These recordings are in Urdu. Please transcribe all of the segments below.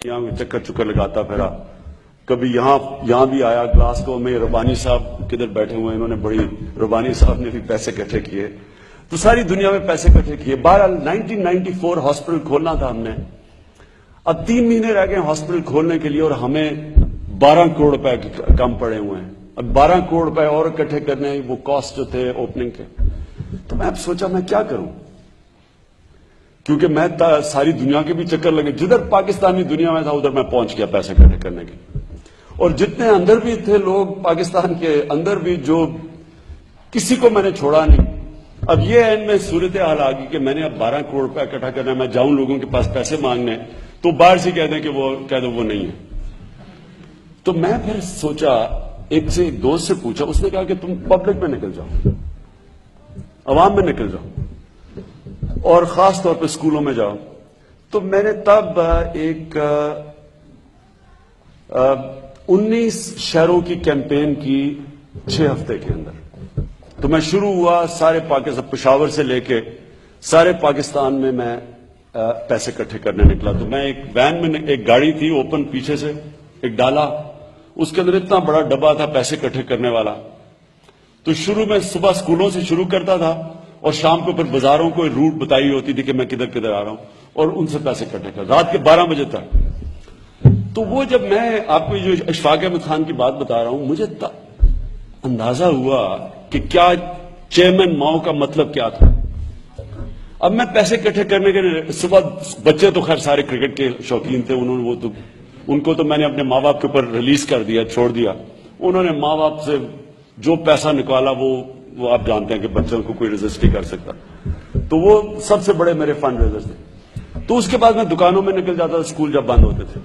یہاں چکر چکر لگاتا پھرا، کبھی یہاں بھی آیا گلاسکو میں. ربانی صاحب کدھر بیٹھے ہوئے ہیں، انہوں نے بڑی، ربانی صاحب نے بھی پیسے اکٹھے کیے، تو ساری دنیا میں پیسے اکٹھے کیے. بہرحال 1994 ہاسپٹل کھولنا تھا ہم نے. اب 3 مہینے رہ گئے ہاسپٹل کھولنے کے لیے اور ہمیں 12 کروڑ روپے کم پڑے ہوئے ہیں. اب 12 کروڑ روپے اور اکٹھے کرنے ہیں، وہ کاسٹ جو تھے اوپننگ کے. تو میں اب سوچا میں کیا کروں، کیونکہ میں ساری دنیا کے بھی چکر لگے، جدھر پاکستانی دنیا میں تھا ادھر میں پہنچ گیا پیسے اکٹھے کرنے کے. اور جتنے اندر بھی تھے لوگ پاکستان کے اندر بھی، جو کسی کو میں نے چھوڑا نہیں. اب یہ اینڈ میں صورتحال آ گئی کہ میں نے اب 12 کروڑ روپے اکٹھا کرنا ہے. میں جاؤں لوگوں کے پاس پیسے مانگنے تو باہر سے کہہ دیں کہ وہ کہہ دو وہ نہیں ہے. تو میں پھر سوچا، ایک دوست سے پوچھا، اس نے کہا کہ تم پبلک میں نکل جاؤ، عوام میں نکل جاؤ، اور خاص طور پہ اسکولوں میں جاؤ. تو میں نے تب ایک 19 شہروں کی کیمپین کی 6 ہفتے کے اندر. تو میں شروع ہوا سارے پاکستان، پشاور سے لے کے سارے پاکستان میں پیسے اکٹھے کرنے نکلا. تو میں ایک وین میں، ایک گاڑی تھی اوپن پیچھے سے، ایک ڈالا، اس کے اندر اتنا بڑا ڈبہ تھا پیسے اکٹھے کرنے والا. تو شروع میں صبح اسکولوں سے شروع کرتا تھا اور شام کو پھر بازاروں کو روٹ بتائی ہوتی تھی کہ میں کدھر کدھر آ رہا ہوں، اور ان سے پیسے اکٹھے کر رات کے 12 بجے تک. تو وہ جب میں آپ کو جو اشفاق احمد خان کی بات بتا رہا ہوں، مجھے اندازہ ہوا کہ کیا چیئرمین ماؤ کا مطلب کیا تھا. اب میں پیسے اکٹھے کرنے کے صبح، بچے تو خیر سارے کرکٹ کے شوقین تھے، ان کو تو میں نے اپنے ماں باپ کے اوپر ریلیز کر دیا، چھوڑ دیا. انہوں نے ماں باپ سے جو پیسہ نکالا وہ آپ جانتے ہیں کہ بچوں کو کوئی ریزسٹ نہیں کر سکتا. تو وہ سب سے بڑے میرے فنڈ ریزرز تھے. تو اس کے بعد میں دکانوں میں نکل جاتا تھا اسکول جب بند ہوتے تھے.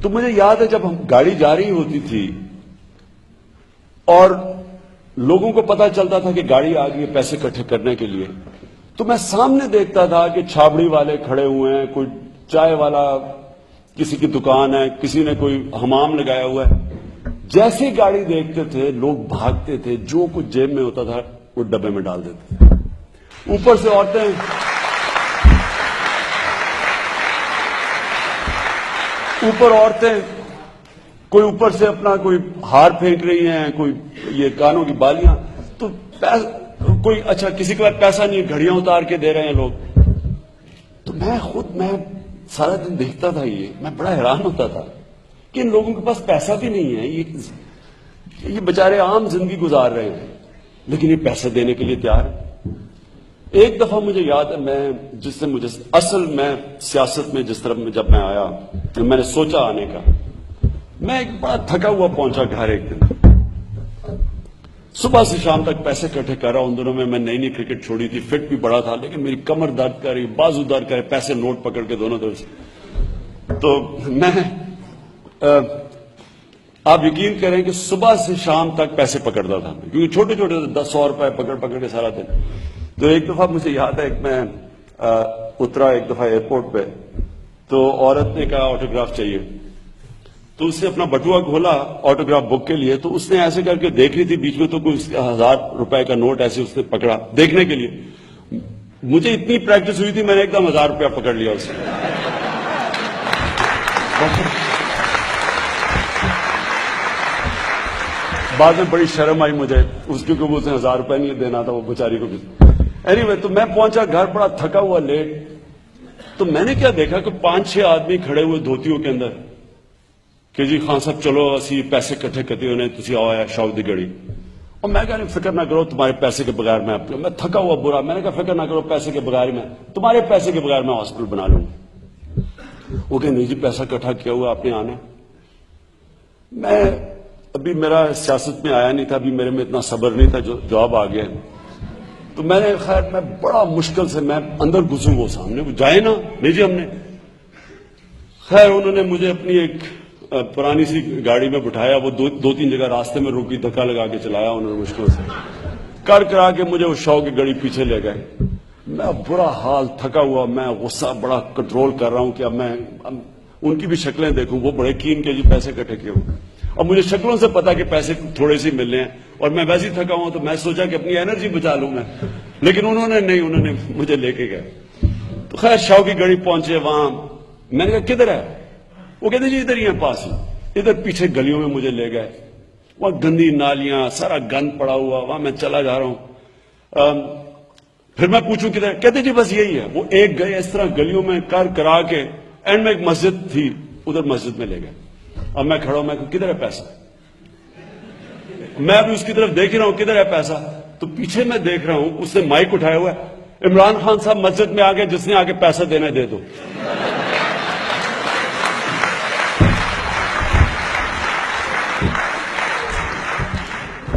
تو مجھے یاد ہے جب ہم گاڑی جا رہی ہوتی تھی اور لوگوں کو پتا چلتا تھا کہ گاڑی آ گئی ہے پیسے اکٹھے کرنے کے لیے، تو میں سامنے دیکھتا تھا کہ چھابڑی والے کھڑے ہوئے ہیں، کوئی چائے والا، کسی کی دکان ہے، کسی نے کوئی حمام لگایا ہوا ہے. جیسی گاڑی دیکھتے تھے لوگ بھاگتے تھے، جو کچھ جیب میں ہوتا تھا وہ ڈبے میں ڈال دیتے تھے. اوپر سے عورتیں کوئی اوپر سے اپنا کوئی ہار پھینک رہی ہیں، کوئی یہ کانوں کی بالیاں. تو کوئی اچھا کسی کے پاس پیسہ نہیں، گھڑیاں اتار کے دے رہے ہیں لوگ. تو میں سارا دن دیکھتا تھا، میں بڑا حیران ہوتا تھا کہ ان لوگوں کے پاس پیسہ بھی نہیں ہے، یہ بیچارے عام زندگی گزار رہے ہیں لیکن یہ پیسے دینے کے لیے تیار ہے. ایک دفعہ مجھے یاد ہے، میں سیاست میں جس طرح جب میں آیا، میں نے سوچا آنے کا، میں ایک بڑا تھکا ہوا پہنچا گھر. ایک دن صبح سے شام تک پیسے اکٹھے کر رہا. ان دنوں میں نئی کرکٹ چھوڑی تھی، فٹ بھی بڑا تھا، لیکن میری کمر درد کر رہی، بازو درد کر رہے، پیسے نوٹ پکڑ کے دونوں طرف سے. تو میں آپ یقین کریں کہ صبح سے شام تک پیسے پکڑتا تھا، کیونکہ چھوٹے چھوٹے 10-100 روپے پکڑ کے سارا دن. تو ایک دفعہ مجھے یاد ہے، میں اترا ایک دفعہ ایئرپورٹ پہ، تو عورت نے کہا آٹوگراف چاہیے. تو اس نے اپنا بٹوا کھولا آٹوگراف بک کے لیے. تو اس نے ایسے کر کے دیکھ رہی تھی بیچ میں، تو کوئی 1000 روپے کا نوٹ ایسے اس نے پکڑا دیکھنے کے لیے. مجھے اتنی پریکٹس ہوئی تھی، میں نے ایک دم 1000 روپیہ پکڑ لیا اس سے. بعد میں بڑی شرم آئی مجھے اس کی، کیونکہ اسے 1000 روپے نہیں دینا تھا وہ بیچاری کو بھی. اینی وے، تو میں پہنچا گھر بڑا تھکا ہوا لیٹ. تو میں نے کیا دیکھا کہ 5-6 آدمی کھڑے ہوئے دھوتیوں کے اندر کہ جی خان صاحب چلو اسی پیسے اکٹھے کرتے ہونے تسی آؤ شاؤ دی گڑی. اور میں کہا فکر نہ کرو، تمہارے پیسے کے بغیر میں تھکا ہوا برا. میں نے کہا فکر نہ کرو، پیسے کے بغیر تمہارے پیسے کے بغیر میں ہاسپٹل بنا لوں. وہ کہ نہیں جی پیسہ اکٹھا کیا ہوا آپ نے آنا. میں ابھی میرا سیاست میں آیا نہیں تھا، ابھی میرے میں اتنا صبر نہیں تھا، جو جواب آ گیا. تو میں نے خیر میں بڑا مشکل سے میں اندر گھسوں، وہ سامنے وہ جائے نا، نہیں جی ہم نے. خیر انہوں نے مجھے اپنی ایک پرانی سی گاڑی میں بٹھایا، وہ 2-3 جگہ راستے میں روکی، دھکا لگا کے چلایا انہوں نے، مشکل سے کرا کے مجھے اس شو کی گاڑی پیچھے لے گئے. میں برا حال تھکا ہوا، میں غصہ بڑا کنٹرول کر رہا ہوں کہ اب میں ان کی بھی شکلیں دیکھوں. وہ بڑے کین کے جی پیسے اکٹھے کیے ہوں. اب مجھے شکلوں سے پتا کہ پیسے تھوڑے سے ملنے ہیں اور میں ویسے ہی تھکا ہوں. تو میں سوچا کہ اپنی انرجی بچا لوں میں، لیکن انہوں نے مجھے لے کے گئے. تو خیر شاہ کی گاڑی پہنچے، وہاں میں نے کہا کدھر ہے؟ وہ کہتے جی ادھر ہی ہے پاس ہی. ادھر پیچھے گلیوں میں مجھے لے گئے, وہاں گندی نالیاں, سارا گند پڑا ہوا, وہاں میں چلا جا رہا ہوں. پھر میں پوچھوں کدھر, کہتے جی بس یہی ہے. وہ ایک گئے اس طرح گلیوں میں کرا کے اینڈ میں ایک مسجد تھی, ادھر مسجد میں لے گئے. اب میں کھڑا ہوں, میں کہوں کدھر ہے پیسہ؟ میں ابھی اس کی طرف دیکھ رہا ہوں کدھر ہے پیسہ, تو پیچھے میں دیکھ رہا ہوں اس نے مائک اٹھایا ہوا ہے, عمران خان صاحب مسجد میں آگے, جس نے آگے پیسہ دینا دے دو.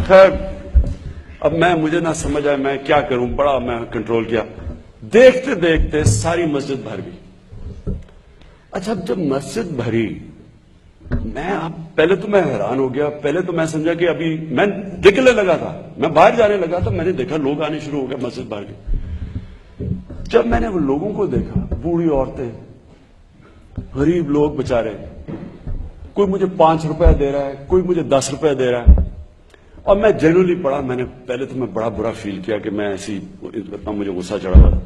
خیر اب مجھے نہ سمجھ آئے میں کیا کروں, بڑا میں کنٹرول کیا. دیکھتے دیکھتے ساری مسجد بھر گئی. اچھا جب مسجد بھری, پہلے تو میں حیران ہو گیا. پہلے تو میں سمجھا کہ ابھی میں نکلنے لگا تھا, میں باہر جانے لگا تھا, میں نے دیکھا لوگ آنے شروع ہو گئے, مسجد بھر گئی. جب میں نے وہ لوگوں کو دیکھا, بوڑھی عورتیں, غریب لوگ بےچارے, کوئی مجھے 5 روپے دے رہا ہے, کوئی مجھے 10 روپے دے رہا ہے. اور میں جنرلی پڑھا, پہلے تو میں بڑا برا فیل کیا کہ میں ایسی, اتنا مجھے غصہ چڑھا ہوا تھا.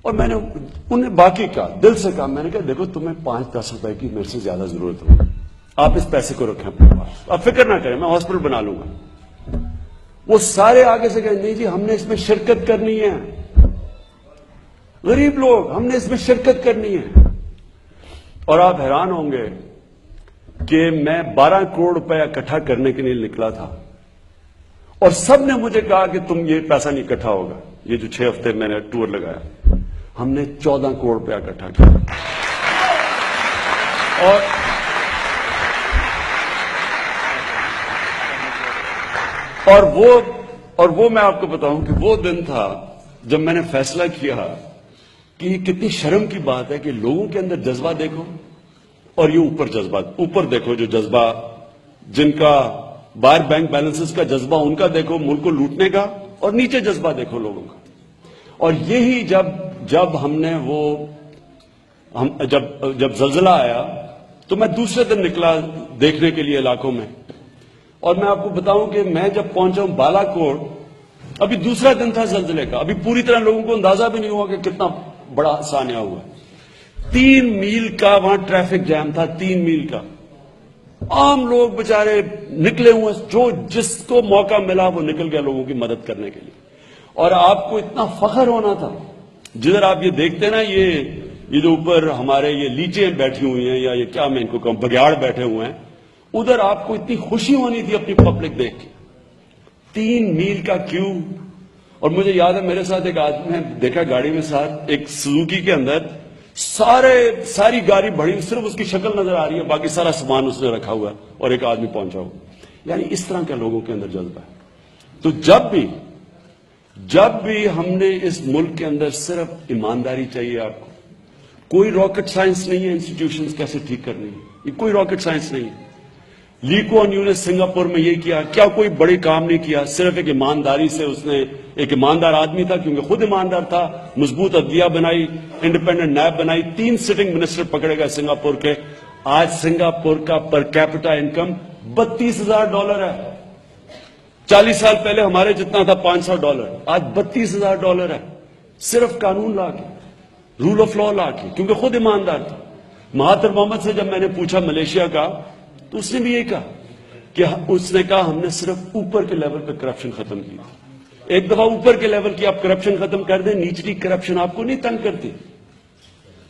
اور میں نے انہیں باقی کہا, دل سے کہا, میں نے کہا دیکھو تمہیں 5-10 روپے کی میرے سے زیادہ ضرورت ہوگی, آپ اس پیسے کو رکھیں اپنے پاس, آپ فکر نہ کریں, میں ہاسپٹل بنا لوں گا. وہ سارے آگے سے کہیں نہیں جی ہم نے اس میں شرکت کرنی ہے, غریب لوگ, ہم نے اس میں شرکت کرنی ہے. اور آپ حیران ہوں گے کہ میں 12 کروڑ روپے اکٹھا کرنے کے لیے نکلا تھا, اور سب نے مجھے کہا کہ تم یہ پیسہ نہیں اکٹھا ہوگا. یہ جو 6 ہفتے میں نے ٹور لگایا, ہم نے 14 کروڑ روپے اکٹھا کیا. اور وہ میں آپ کو بتاؤں کہ وہ دن تھا جب میں نے فیصلہ کیا کہ یہ کتنی شرم کی بات ہے کہ لوگوں کے اندر جذبہ دیکھو, اور یہ اوپر جذبات, اوپر دیکھو جو جذبہ, جن کا باہر بینک بیلنسز کا جذبہ ان کا دیکھو ملک کو لوٹنے کا, اور نیچے جذبہ دیکھو لوگوں کا. اور یہی جب ہم نے جب زلزلہ آیا تو میں دوسرے دن نکلا دیکھنے کے لیے علاقوں میں, اور میں آپ کو بتاؤں کہ میں جب پہنچا ہوں بالا کوٹ, ابھی دوسرا دن تھا زلزلے کا, ابھی پوری طرح لوگوں کو اندازہ بھی نہیں ہوا کہ کتنا بڑا سانحہ ہوا ہے. 3 میل کا وہاں ٹریفک جام تھا, 3 میل کا. عام لوگ بےچارے نکلے ہوئے, جو جس کو موقع ملا وہ نکل گیا لوگوں کی مدد کرنے کے لیے. اور آپ کو اتنا فخر ہونا تھا, جدھر آپ یہ دیکھتے نا, یہ جو اوپر ہمارے یہ لیچیں بیٹھی ہوئی ہیں, یا یہ کیا میں ان کو کہوں, بگیاڑ بیٹھے ہوئے ہیں, ادھر آپ کو اتنی خوشی ہونی تھی اپنی پبلک دیکھ کے. 3 میل کا کیو. اور مجھے یاد ہے میرے ساتھ ایک آدمی میں دیکھا گاڑی میں ساتھ, ایک سوزوکی کے اندر ساری گاڑی بڑی, صرف اس کی شکل نظر آ رہی ہے, باقی سارا سامان اس نے رکھا ہوا ہے, اور ایک آدمی پہنچا ہوا. یعنی اس طرح کے لوگوں کے اندر جذبہ ہے. تو جب بھی ہم نے اس ملک کے اندر, صرف ایمانداری چاہیے آپ کو. کوئی راکٹ سائنس نہیں ہے انسٹیٹیوشنز کیسے ٹھیک کرنی ہے, یہ کوئی راکٹ سائنس نہیں ہے. لی کوان یو نے سنگاپور میں یہ کیا, کیا کوئی بڑی کام نہیں کیا, صرف ایک ایمانداری سے اس نے, ایک ایماندار آدمی تھا کیونکہ خود ایماندار تھا, مضبوط عدلیہ بنائی, انڈیپینڈنٹ نیب بنائی, 3 سٹنگ منسٹر پکڑے گئے سنگاپور کے. آج سنگاپور کا پر کیپٹا انکم $32,000 ہے. 40 سال پہلے ہمارے جتنا تھا $500, آج $32,000 ہے, صرف قانون لا کے, رول آف لا لا کے, کیونکہ خود ایماندار تھا. مہاتر محمد سے جب میں نے پوچھا ملیشیا کا, تو اس نے بھی یہی کہا کہ اس نے کہا ہم نے صرف اوپر کے لیول پہ کرپشن ختم کی. ایک دفعہ اوپر کے لیول کی آپ کرپشن ختم کر دیں, نیچلی کرپشن آپ کو نہیں تنگ کرتی.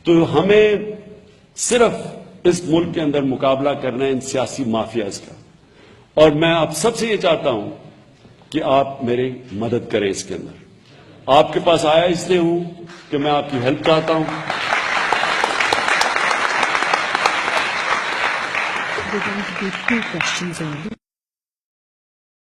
تو ہمیں صرف اس ملک کے اندر مقابلہ کرنا ہے ان سیاسی مافیاز کا. اور میں آپ سب سے یہ چاہتا ہوں کہ آپ میری مدد کریں اس کے اندر. آپ کے پاس آیا اس لیے ہوں کہ میں آپ کی ہیلپ چاہتا ہوں. We're going to do 2 questions only.